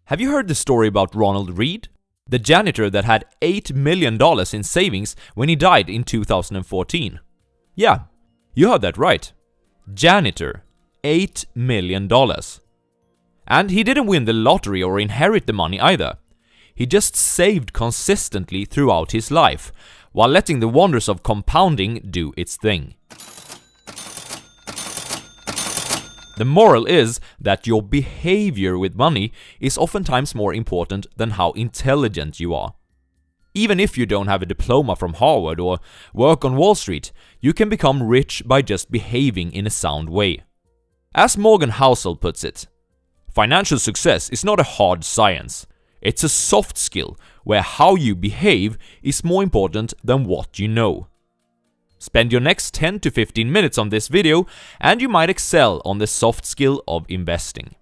Have you heard the story about Ronald Reed? The janitor that had $8 million in savings when he died in 2014. Yeah, you heard that right. Janitor. $8 million. And he didn't win the lottery or inherit the money either. He just saved consistently throughout his life, while letting the wonders of compounding do its thing. The moral is that your behavior with money is oftentimes more important than how intelligent you are. Even if you don't have a diploma from Harvard or work on Wall Street, you can become rich by just behaving in a sound way. As Housel puts it, financial success is not a hard science. It's a soft skill where how you behave is more important than what you know. Spend your next 10 to 15 minutes on this video and you might excel on the soft skill of investing.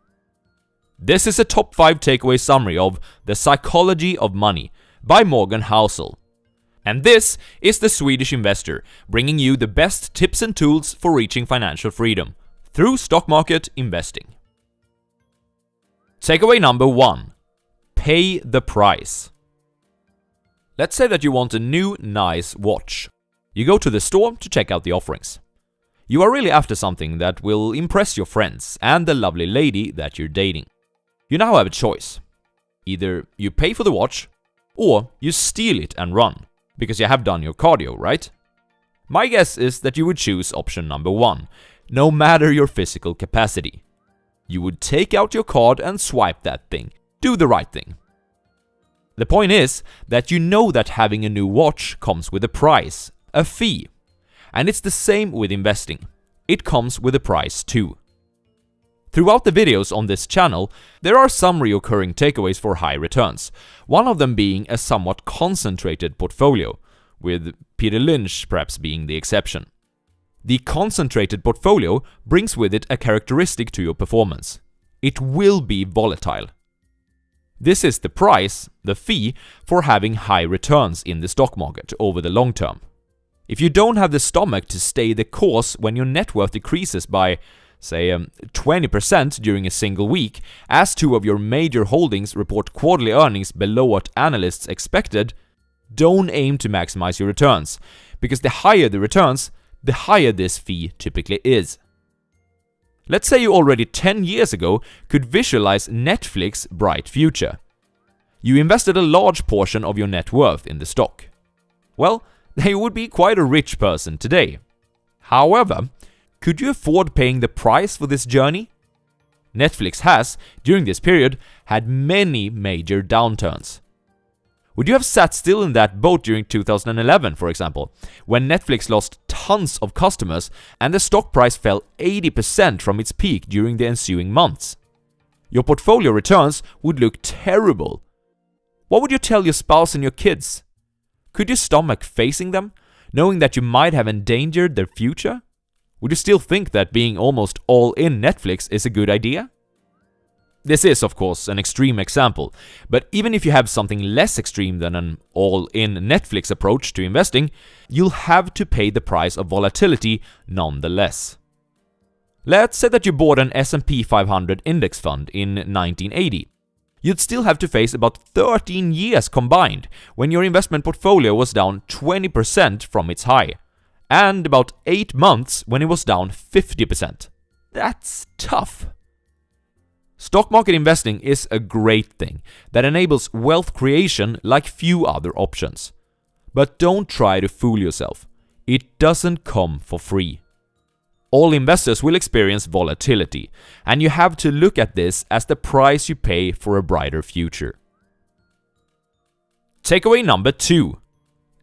This is a top 5 takeaway summary of The Psychology of Money by Housel. And this is the Swedish investor, bringing you the best tips and tools for reaching financial freedom through stock market investing. Takeaway number 1. Pay the price. Let's say that you want a new, nice watch. You go to the store to check out the offerings. You are really after something that will impress your friends and the lovely lady that you're dating. You now have a choice. Either you pay for the watch, or you steal it and run, because you have done your cardio, right? My guess is that you would choose option number 1, no matter your physical capacity. You would take out your card and swipe that thing. Do the right thing. The point is that you know that having a new watch comes with a price, a fee. And it's the same with investing. It comes with a price too. Throughout the videos on this channel, there are some recurring takeaways for high returns, one of them being a somewhat concentrated portfolio, with Peter Lynch perhaps being the exception. The concentrated portfolio brings with it a characteristic to your performance. It will be volatile. This is the price, the fee, for having high returns in the stock market over the long term. If you don't have the stomach to stay the course when your net worth decreases by, say, 20% during a single week, as 2 of your major holdings report quarterly earnings below what analysts expected, don't aim to maximize your returns, because the higher the returns, the higher this fee typically is. Let's say you already 10 years ago could visualize Netflix's bright future. You invested a large portion of your net worth in the stock. Well, you would be quite a rich person today. However, could you afford paying the price for this journey? Netflix has, during this period, had many major downturns. Would you have sat still in that boat during 2011, for example, when Netflix lost tons of customers and the stock price fell 80% from its peak during the ensuing months? Your portfolio returns would look terrible. What would you tell your spouse and your kids? Could you stomach facing them, knowing that you might have endangered their future? Would you still think that being almost all in Netflix is a good idea? This is, of course, an extreme example, but even if you have something less extreme than an all-in Netflix approach to investing, you'll have to pay the price of volatility nonetheless. Let's say that you bought an S&P 500 index fund in 1980. You'd still have to face about 13 years combined when your investment portfolio was down 20% from its high, and about 8 months when it was down 50%. That's tough. Stock market investing is a great thing that enables wealth creation like few other options. But don't try to fool yourself. It doesn't come for free. All investors will experience volatility, and you have to look at this as the price you pay for a brighter future. Takeaway number 2.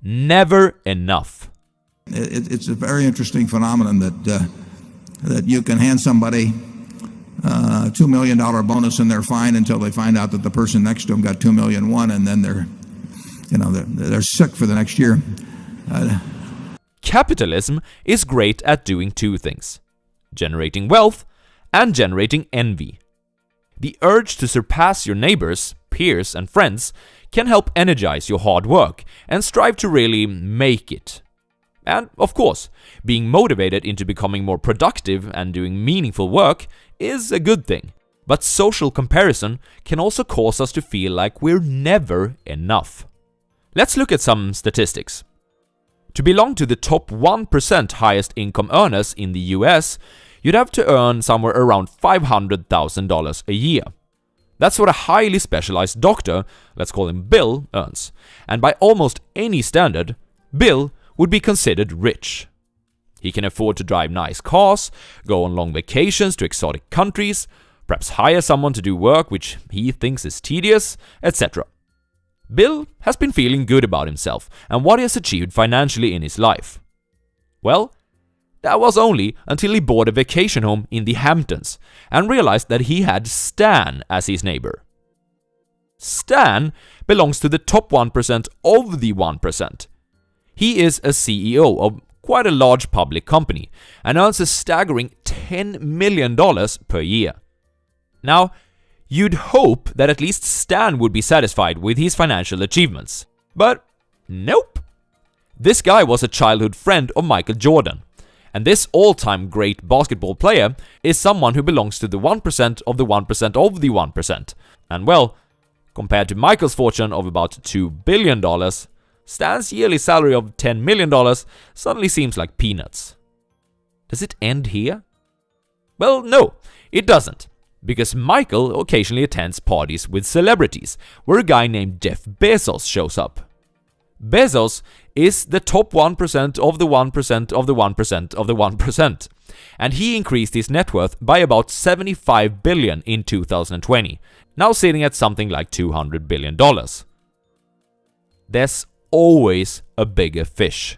Never enough. It's a very interesting phenomenon that you can hand somebody a $2 million bonus and they're fine until they find out that the person next to them got $2.1 million, and then they're sick for the next year. Capitalism is great at doing 2 things: generating wealth and generating envy. The urge to surpass your neighbors, peers, and friends can help energize your hard work and strive to really make it. And, of course, being motivated into becoming more productive and doing meaningful work is a good thing. But social comparison can also cause us to feel like we're never enough. Let's look at some statistics. To belong to the top 1% highest income earners in the US, you'd have to earn somewhere around $500,000 a year. That's what a highly specialized doctor, let's call him Bill, earns. And by almost any standard, Bill would be considered rich. He can afford to drive nice cars, go on long vacations to exotic countries, perhaps hire someone to do work which he thinks is tedious, etc. Bill has been feeling good about himself and what he has achieved financially in his life. Well, that was only until he bought a vacation home in the Hamptons and realized that he had Stan as his neighbor. Stan belongs to the top 1% of the 1%. He is a CEO of quite a large public company and earns a staggering $10 million per year. Now, you'd hope that at least Stan would be satisfied with his financial achievements. But nope. This guy was a childhood friend of Michael Jordan. And this all-time great basketball player is someone who belongs to the 1% of the 1% of the 1%. And well, compared to Michael's fortune of about $2 billion, Stan's yearly salary of $10 million suddenly seems like peanuts. Does it end here? Well, no, it doesn't. Because Michael occasionally attends parties with celebrities, where a guy named Jeff Bezos shows up. Bezos is the top 1% of the 1% of the 1% of the 1%, and he increased his net worth by about $75 billion in 2020, now sitting at something like $200 billion. There's always a bigger fish.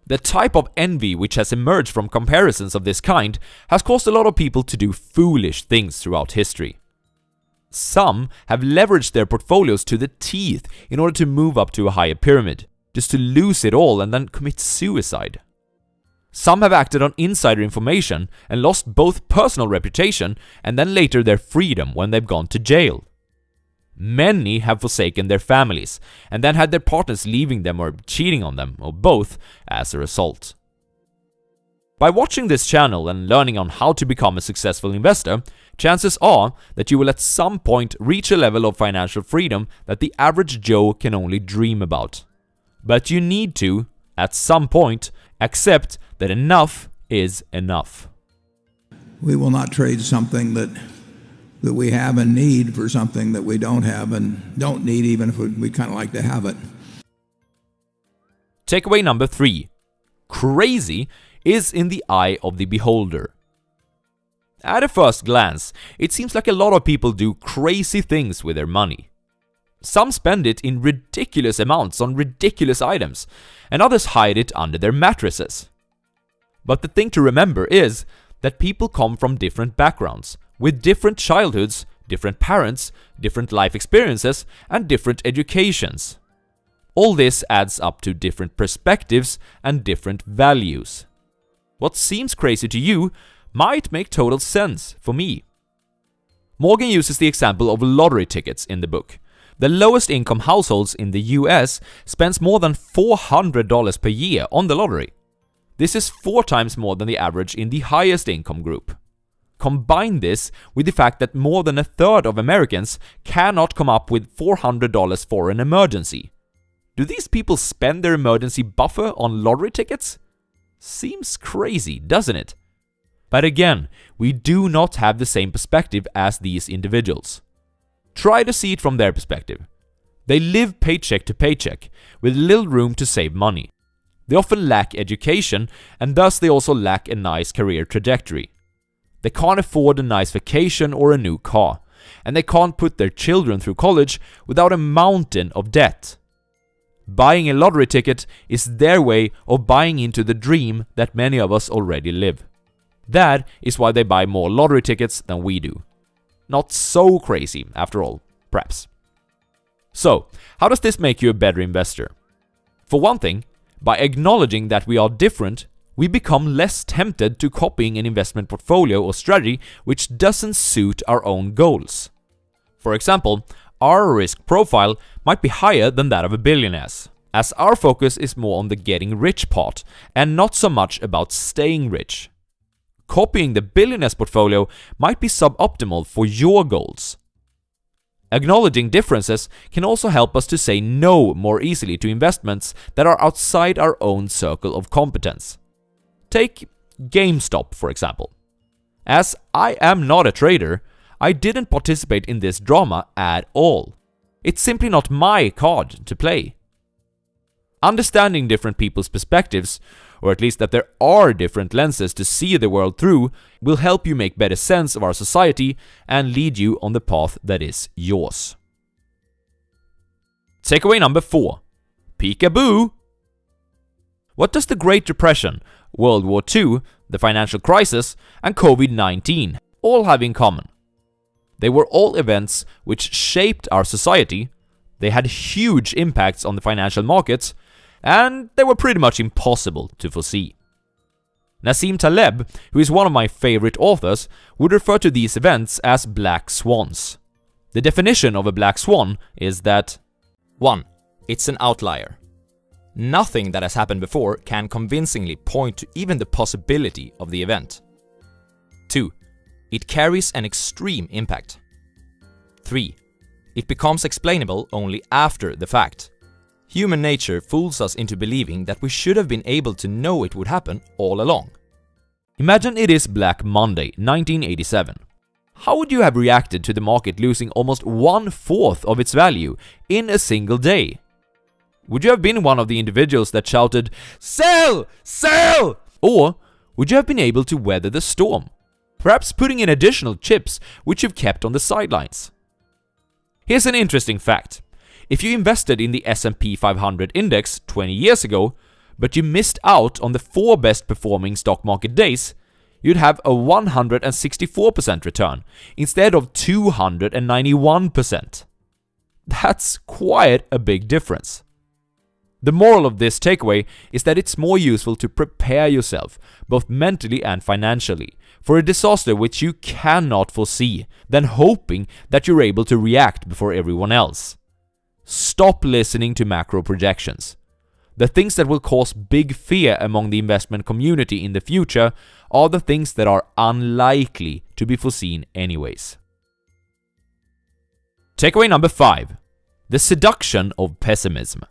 The type of envy which has emerged from comparisons of this kind has caused a lot of people to do foolish things throughout history. Some have leveraged their portfolios to the teeth in order to move up to a higher pyramid, just to lose it all and then commit suicide. Some have acted on insider information and lost both personal reputation and then later their freedom when they've gone to jail. Many have forsaken their families and then had their partners leaving them or cheating on them, or both, as a result. By watching this channel and learning on how to become a successful investor, chances are that you will at some point reach a level of financial freedom that the average Joe can only dream about. But you need to, at some point, accept that enough is enough. We will not trade something that we have and need for something that we don't have and don't need, even if we kind of like to have it. Takeaway number 3. Crazy is in the eye of the beholder. At a first glance, it seems like a lot of people do crazy things with their money. Some spend it in ridiculous amounts on ridiculous items, and others hide it under their mattresses. But the thing to remember is that people come from different backgrounds, with different childhoods, different parents, different life experiences, and different educations. All this adds up to different perspectives and different values. What seems crazy to you might make total sense for me. Morgan uses the example of lottery tickets in the book. The lowest income households in the US spends more than $400 per year on the lottery. This is 4 times more than the average in the highest income group. Combine this with the fact that more than a third of Americans cannot come up with $400 for an emergency. Do these people spend their emergency buffer on lottery tickets? Seems crazy, doesn't it? But again, we do not have the same perspective as these individuals. Try to see it from their perspective. They live paycheck to paycheck, with little room to save money. They often lack education, and thus they also lack a nice career trajectory. They can't afford a nice vacation or a new car, and they can't put their children through college without a mountain of debt. Buying a lottery ticket is their way of buying into the dream that many of us already live. That is why they buy more lottery tickets than we do. Not so crazy, after all, perhaps. So, how does this make you a better investor? For one thing, by acknowledging that we are different, we become less tempted to copying an investment portfolio or strategy which doesn't suit our own goals. For example, our risk profile might be higher than that of a billionaire's, as our focus is more on the getting rich part and not so much about staying rich. copying the billionaire's portfolio might be suboptimal for your goals. Acknowledging differences can also help us to say no more easily to investments that are outside our own circle of competence. Take GameStop, for example. As I am not a trader, I didn't participate in this drama at all. It's simply not my card to play. Understanding different people's perspectives, or at least that there are different lenses to see the world through, will help you make better sense of our society and lead you on the path that is yours. Takeaway number 4. Peekaboo! What does the Great Depression, World War II, the financial crisis, and COVID-19 all have in common? They were all events which shaped our society, they had huge impacts on the financial markets, and they were pretty much impossible to foresee. Nassim Taleb, who is one of my favorite authors, would refer to these events as black swans. The definition of a black swan is that 1. It's an outlier. Nothing that has happened before can convincingly point to even the possibility of the event. 2. It carries an extreme impact. 3. It becomes explainable only after the fact. Human nature fools us into believing that we should have been able to know it would happen all along. Imagine it is Black Monday, 1987. How would you have reacted to the market losing almost 1/4 of its value in a single day? Would you have been one of the individuals that shouted, "Sell! Sell!" Or would you have been able to weather the storm? Perhaps putting in additional chips which you've kept on the sidelines. Here's an interesting fact. If you invested in the S&P 500 index 20 years ago, but you missed out on the 4 best performing stock market days, you'd have a 164% return instead of 291%. That's quite a big difference. The moral of this takeaway is that it's more useful to prepare yourself, both mentally and financially, for a disaster which you cannot foresee than hoping that you're able to react before everyone else. Stop listening to macro projections. The things that will cause big fear among the investment community in the future are the things that are unlikely to be foreseen anyways. Takeaway number 5. The seduction of pessimism.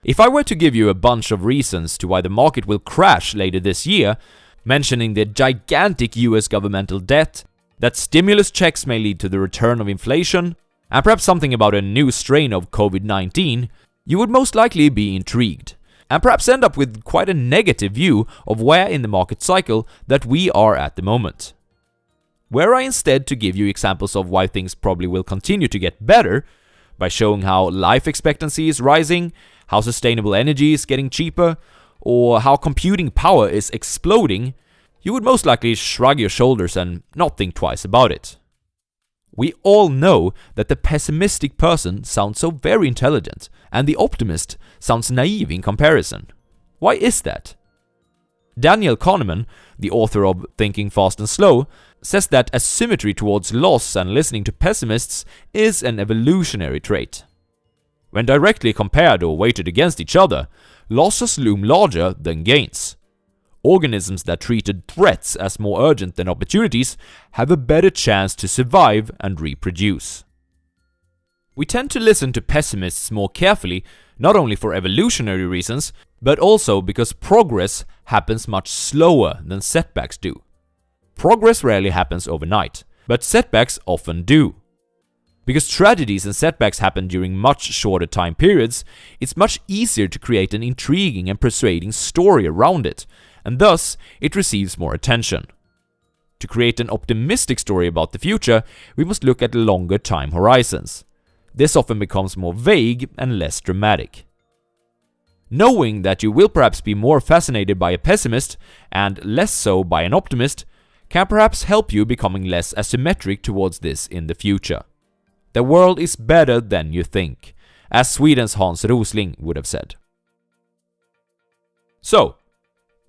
If I were to give you a bunch of reasons to why the market will crash later this year, mentioning the gigantic US governmental debt, that stimulus checks may lead to the return of inflation, and perhaps something about a new strain of COVID-19, you would most likely be intrigued, and perhaps end up with quite a negative view of where in the market cycle that we are at the moment. Were I instead to give you examples of why things probably will continue to get better, by showing how life expectancy is rising, how sustainable energy is getting cheaper, or how computing power is exploding, you would most likely shrug your shoulders and not think twice about it. We all know that the pessimistic person sounds so very intelligent, and the optimist sounds naive in comparison. Why is that? Daniel Kahneman, the author of Thinking Fast and Slow, says that asymmetry towards loss and listening to pessimists is an evolutionary trait. When directly compared or weighted against each other, losses loom larger than gains. Organisms that treated threats as more urgent than opportunities have a better chance to survive and reproduce. We tend to listen to pessimists more carefully, not only for evolutionary reasons, but also because progress happens much slower than setbacks do. Progress rarely happens overnight, but setbacks often do. Because tragedies and setbacks happen during much shorter time periods, it's much easier to create an intriguing and persuading story around it, and thus it receives more attention. To create an optimistic story about the future, we must look at longer time horizons. This often becomes more vague and less dramatic. Knowing that you will perhaps be more fascinated by a pessimist and less so by an optimist can perhaps help you becoming less asymmetric towards this in the future. The world is better than you think, as Sweden's Hans Rosling would have said. So,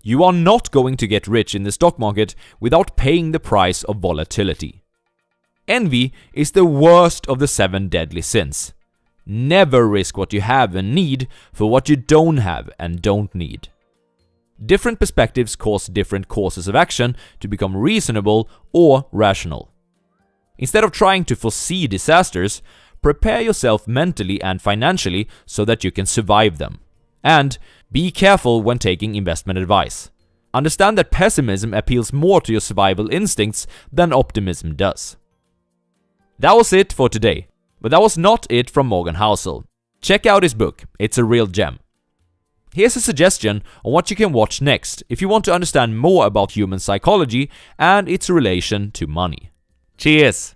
you are not going to get rich in the stock market without paying the price of volatility. Envy is the worst of the 7 deadly sins. Never risk what you have and need for what you don't have and don't need. Different perspectives cause different courses of action to become reasonable or rational. Instead of trying to foresee disasters, prepare yourself mentally and financially so that you can survive them. And be careful when taking investment advice. Understand that pessimism appeals more to your survival instincts than optimism does. That was it for today, but that was not it from Morgan Housel. Check out his book, it's a real gem. Here's a suggestion on what you can watch next if you want to understand more about human psychology and its relation to money. Cheers!